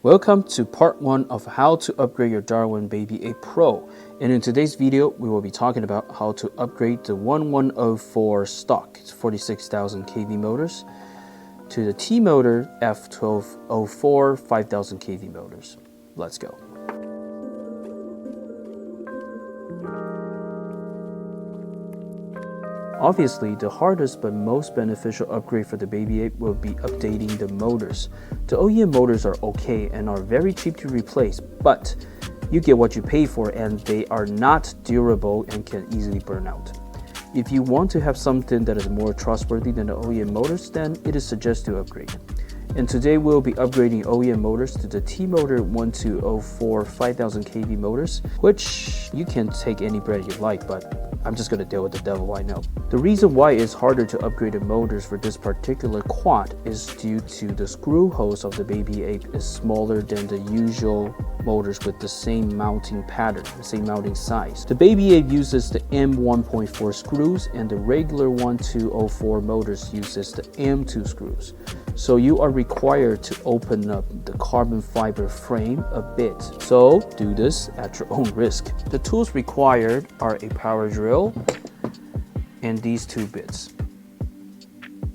Welcome to part 1 of how to upgrade your Darwin Baby 8 Pro, and in today's video we will be talking about how to upgrade the 1104 stock 46,000 kV motors to the T-Motor F1204 5000 kV motors. Let's go. Obviously, the hardest but most beneficial upgrade for the Baby 8 will be updating the motors. The OEM motors are okay and are very cheap to replace, but you get what you pay for and they are not durable and can easily burn out. If you want to have something that is more trustworthy than the OEM motors, then it is suggested to upgrade. And today we'll be upgrading OEM motors to the T-Motor 1204 5000 kV motors, which you can take any brand you like, but I'm just going to deal with the devil I know. The reason why it's harder to upgrade the motors for this particular quad is due to the screw holes of the Baby 8 is smaller than the usual motors with the same mounting pattern, the same mounting size. The Baby 8 uses the M1.4 screws and the regular 1204 motors uses the M2 screws. So you are required to open up the carbon fiber frame a bit. So do this at your own risk. The tools required are a power drill and these two bits.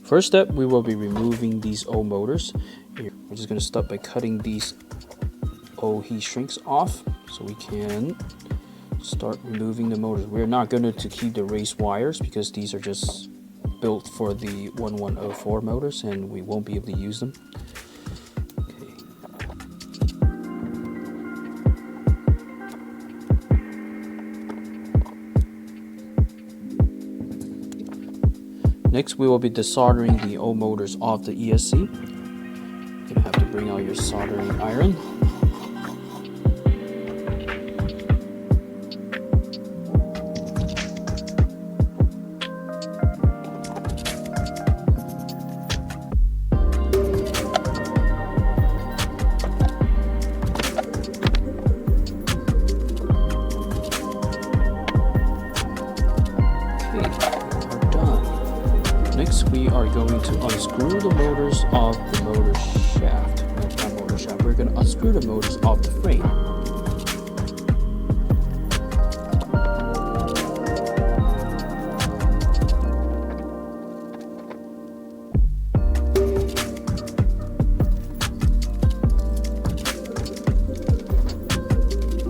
First step, we will be removing these old motors. We're just going to start by cutting these old heat shrinks off so we can start removing the motors. We're not going to keep the race wires because these are just built for the 1104 motors and we won't be able to use them. Next, we will be desoldering the old motors off the ESC. You're gonna have to bring out your soldering iron. Next, we are going to unscrew the motors off the motor shaft. Not motor shaft. We're going to unscrew the motors off the frame.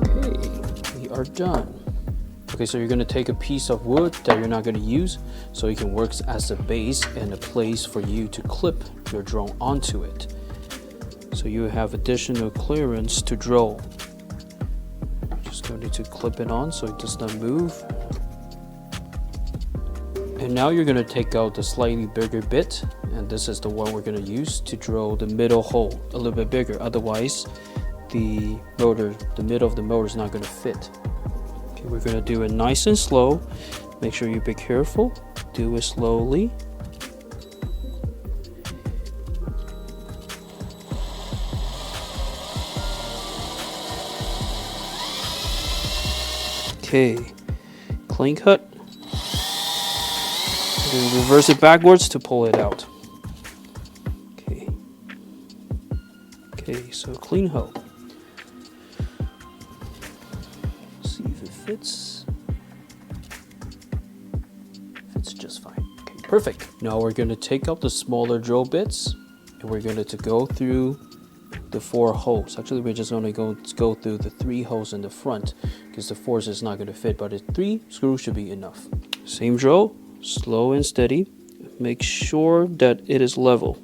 Okay, we are done. Okay, so you're going to take a piece of wood that you're not going to use so it can work as a base and a place for you to clip your drone onto it. So you have additional clearance to drill. Just going to clip it on so it does not move. And now you're going to take out the slightly bigger bit, and this is the one we're going to use to drill the middle hole a little bit bigger. Otherwise, the middle of the motor is not going to fit. We're going to do it nice and slow. Make sure you be careful. Do it slowly. Okay, clean cut. Then reverse it backwards to pull it out. Okay. Okay, so clean hoe. Fits just fine. Okay, perfect. Now we're going to take out the smaller drill bits and we're going to go through the 4 holes. Actually, we're just going to go through the 3 holes in the front because the 4th is not going to fit, but the 3 screws should be enough. Same drill, slow and steady. Make sure that it is level.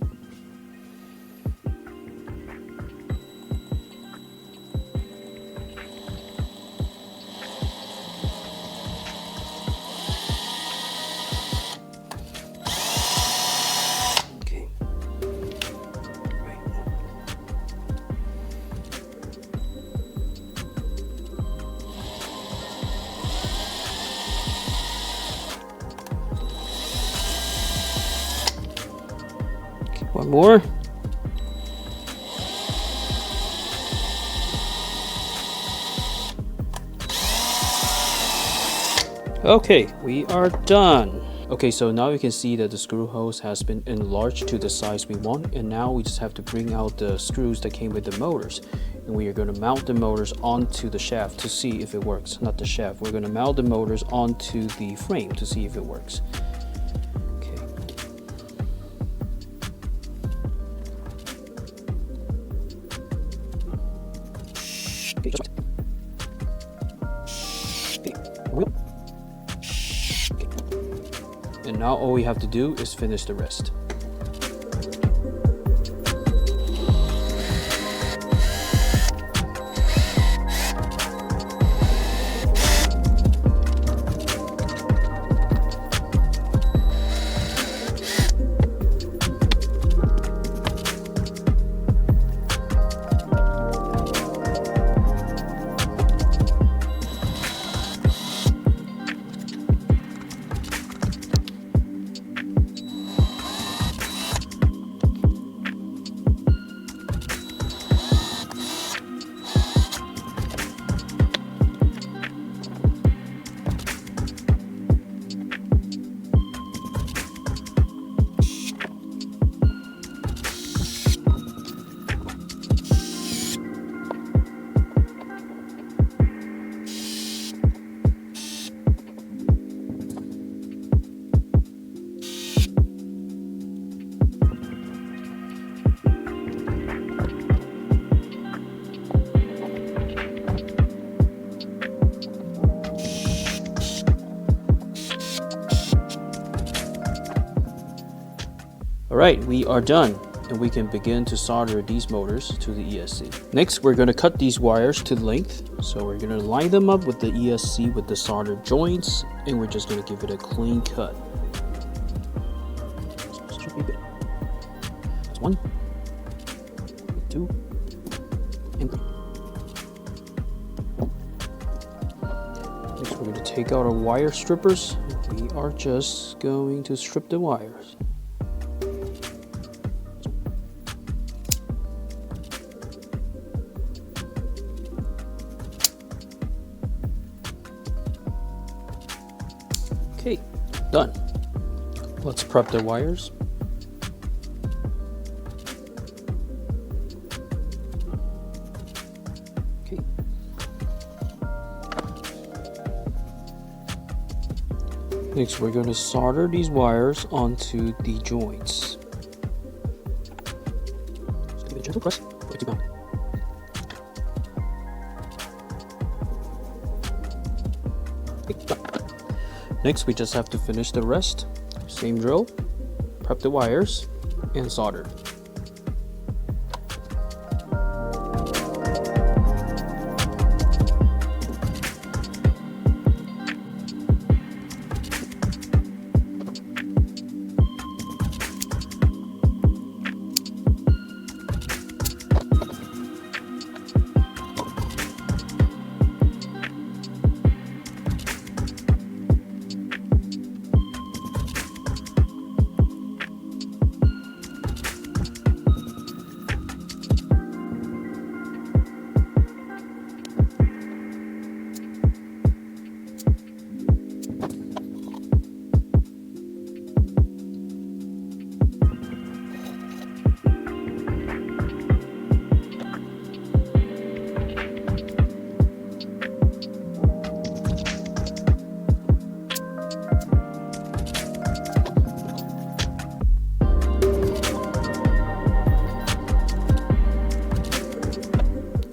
One more. Okay, we are done. Okay, so now you can see that the screw holes has been enlarged to the size we want, and now we just have to bring out the screws that came with the motors, and we are going to mount the motors onto the shaft to see if it works. Not the shaft, we're going to mount the motors onto the frame to see if it works. Okay, and now all we have to do is finish the rest. Alright, we are done, and we can begin to solder these motors to the ESC. Next, we're going to cut these wires to length. So we're going to line them up with the ESC with the soldered joints, and we're just going to give it a clean cut. That's 1, 2, and 3. Next, we're going to take out our wire strippers. We are just going to strip the wires. Okay, done. Let's prep the wires. Okay. Next, we're going to solder these wires onto the joints. Just give it a gentle press. Put it down. Okay, done. Next, we just have to finish the rest. Same drill, prep the wires, and solder.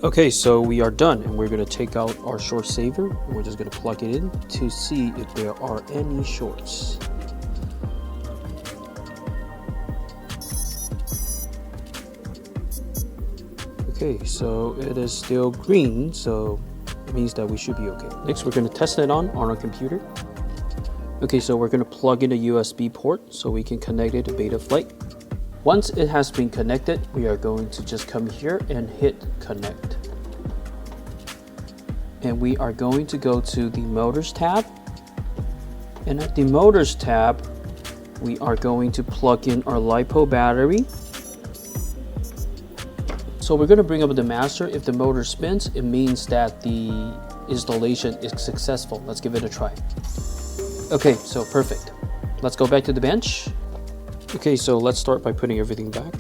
Okay, so we are done, and we're going to take out our short saver, and we're just going to plug it in to see if there are any shorts. Okay, so it is still green, so it means that we should be okay. Next, we're going to test it on our computer. Okay, so we're going to plug in a USB port so we can connect it to BetaFlight. Once it has been connected, we are going to just come here and hit connect. And we are going to go to the Motors tab. And at the Motors tab, we are going to plug in our LiPo battery. So we're going to bring up the master. If the motor spins, it means that the installation is successful. Let's give it a try. Okay, so perfect. let's go back to the bench. Okay, so let's start by putting everything back.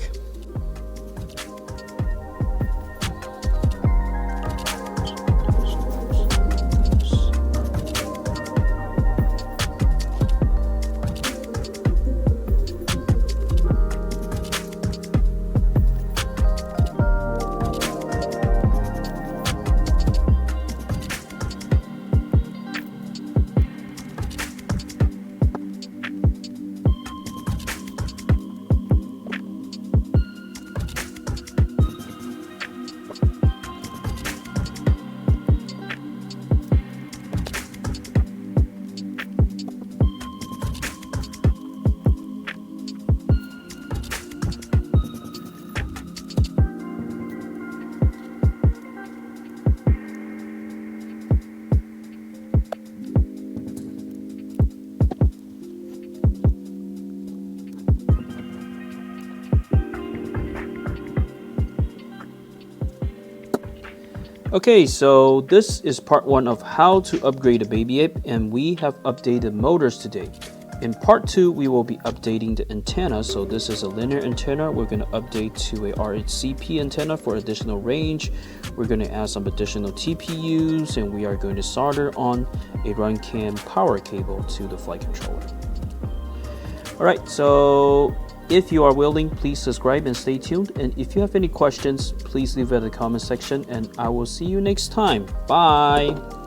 Okay, so this is part 1 of how to upgrade a baby ape, and we have updated motors today. In part 2, we will be updating the antenna. So this is a linear antenna. We're going to update to a RHCP antenna for additional range. We're going to add some additional TPUs, and we are going to solder on a run cam power cable to the flight controller. Alright, so if you are willing, please subscribe and stay tuned. And if you have any questions, please leave it in the comment section, and I will see you next time. Bye!